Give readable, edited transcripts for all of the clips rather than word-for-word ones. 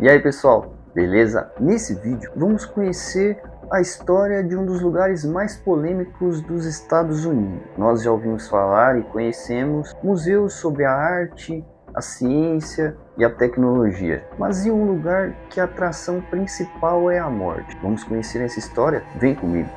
E aí pessoal, beleza? Nesse vídeo vamos conhecer a história de um dos lugares mais polêmicos dos Estados Unidos. Nós já ouvimos falar e conhecemos museus sobre a arte, a ciência e a tecnologia. Mas e um lugar que a atração principal é a morte? Vamos conhecer essa história? Vem comigo!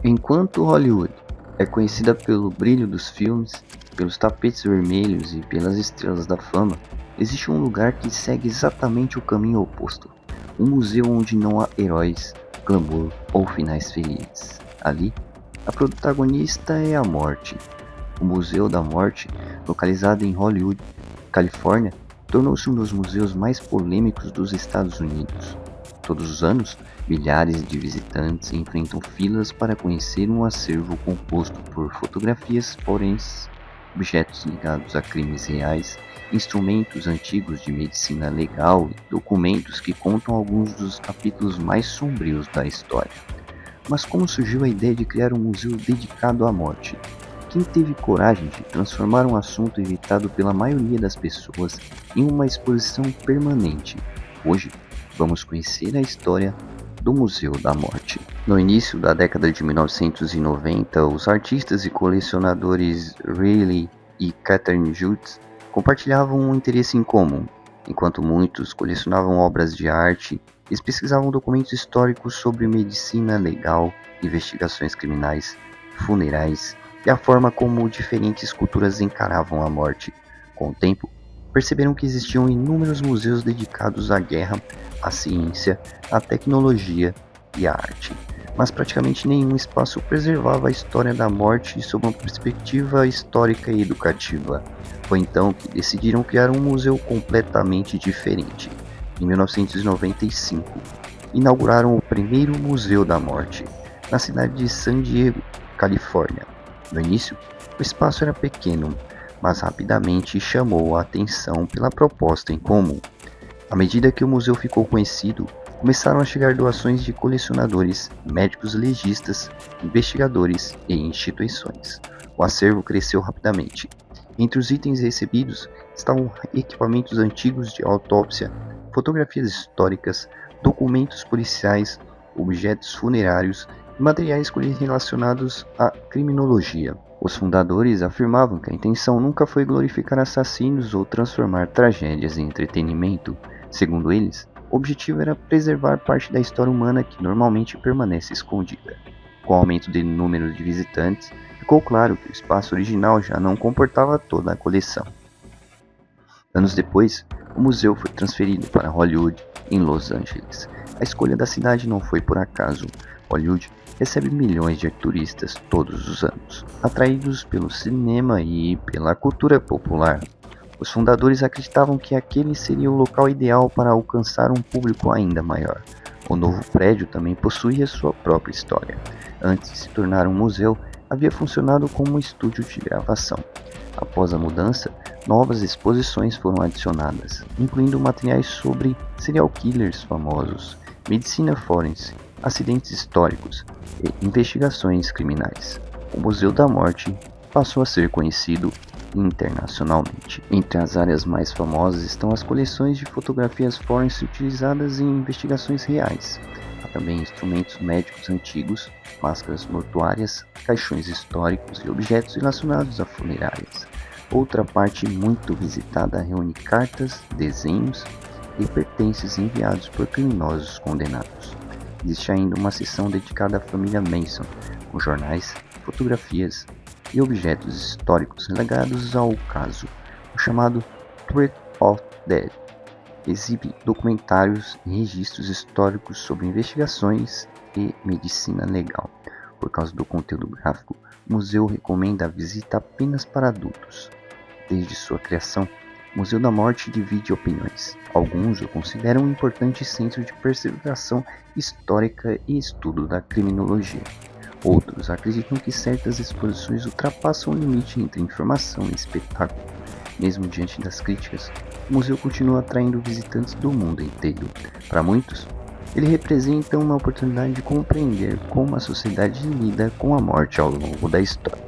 Enquanto Hollywood é conhecida pelo brilho dos filmes, pelos tapetes vermelhos e pelas estrelas da fama, existe um lugar que segue exatamente o caminho oposto. Um museu onde não há heróis, glamour ou finais felizes. Ali, a protagonista é a morte. O Museu da Morte, localizado em Hollywood, Califórnia, tornou-se um dos museus mais polêmicos dos Estados Unidos. Todos os anos, milhares de visitantes enfrentam filas para conhecer um acervo composto por fotografias forenses, objetos ligados a crimes reais, instrumentos antigos de medicina legal e documentos que contam alguns dos capítulos mais sombrios da história. Mas como surgiu a ideia de criar um museu dedicado à morte? Quem teve coragem de transformar um assunto evitado pela maioria das pessoas em uma exposição permanente? Hoje, vamos conhecer a história do Museu da Morte. No início da década de 1990, os artistas e colecionadores Riley e Catherine Jutz compartilhavam um interesse em comum. Enquanto muitos colecionavam obras de arte, eles pesquisavam documentos históricos sobre medicina legal, investigações criminais, funerais e a forma como diferentes culturas encaravam a morte. Com o tempo, perceberam que existiam inúmeros museus dedicados à guerra, à ciência, à tecnologia e à arte, mas praticamente nenhum espaço preservava a história da morte sob uma perspectiva histórica e educativa. Foi então que decidiram criar um museu completamente diferente. Em 1995, inauguraram o primeiro Museu da Morte, na cidade de San Diego, Califórnia. No início, o espaço era pequeno, mas rapidamente chamou a atenção pela proposta em comum. À medida que o museu ficou conhecido, começaram a chegar doações de colecionadores, médicos legistas, investigadores e instituições. O acervo cresceu rapidamente. Entre os itens recebidos estavam equipamentos antigos de autópsia, fotografias históricas, documentos policiais, objetos funerários e materiais relacionados à criminologia. Os fundadores afirmavam que a intenção nunca foi glorificar assassinos ou transformar tragédias em entretenimento. Segundo eles, o objetivo era preservar parte da história humana que normalmente permanece escondida. Com o aumento do número de visitantes, ficou claro que o espaço original já não comportava toda a coleção. Anos depois, o museu foi transferido para Hollywood, em Los Angeles. A escolha da cidade não foi por acaso. Hollywood recebe milhões de turistas todos os anos, atraídos pelo cinema e pela cultura popular. Os fundadores acreditavam que aquele seria o local ideal para alcançar um público ainda maior. O novo prédio também possuía sua própria história. Antes de se tornar um museu, havia funcionado como um estúdio de gravação. Após a mudança, novas exposições foram adicionadas, incluindo materiais sobre serial killers famosos, medicina forense, acidentes históricos e investigações criminais. O Museu da Morte passou a ser conhecido internacionalmente. Entre as áreas mais famosas estão as coleções de fotografias forense utilizadas em investigações reais. Há também instrumentos médicos antigos, máscaras mortuárias, caixões históricos e objetos relacionados a funerárias. Outra parte muito visitada reúne cartas, desenhos e pertences enviados por criminosos condenados. Existe ainda uma seção dedicada à família Manson, como jornais, fotografias e objetos históricos legados ao caso, o chamado Threat of Dead. Exibe documentários e registros históricos sobre investigações e medicina legal. Por causa do conteúdo gráfico, o museu recomenda a visita apenas para adultos. Desde sua criação, o Museu da Morte divide opiniões. Alguns o consideram um importante centro de preservação histórica e estudo da criminologia. Outros acreditam que certas exposições ultrapassam o limite entre informação e espetáculo. Mesmo diante das críticas, o museu continua atraindo visitantes do mundo inteiro. Para muitos, ele representa uma oportunidade de compreender como a sociedade lida com a morte ao longo da história.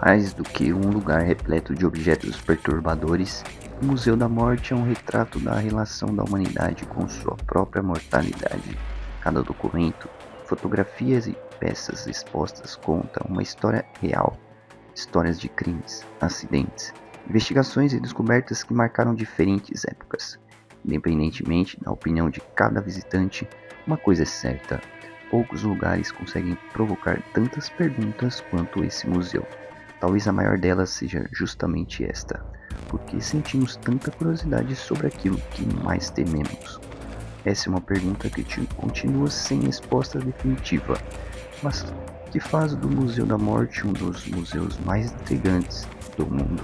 Mais do que um lugar repleto de objetos perturbadores, o Museu da Morte é um retrato da relação da humanidade com sua própria mortalidade. Cada documento, fotografias e peças expostas contam uma história real, histórias de crimes, acidentes, investigações e descobertas que marcaram diferentes épocas. Independentemente da opinião de cada visitante, uma coisa é certa: poucos lugares conseguem provocar tantas perguntas quanto esse museu. Talvez a maior delas seja justamente esta: por que sentimos tanta curiosidade sobre aquilo que mais tememos? Essa é uma pergunta que continua sem resposta definitiva, mas que faz do Museu da Morte um dos museus mais intrigantes do mundo.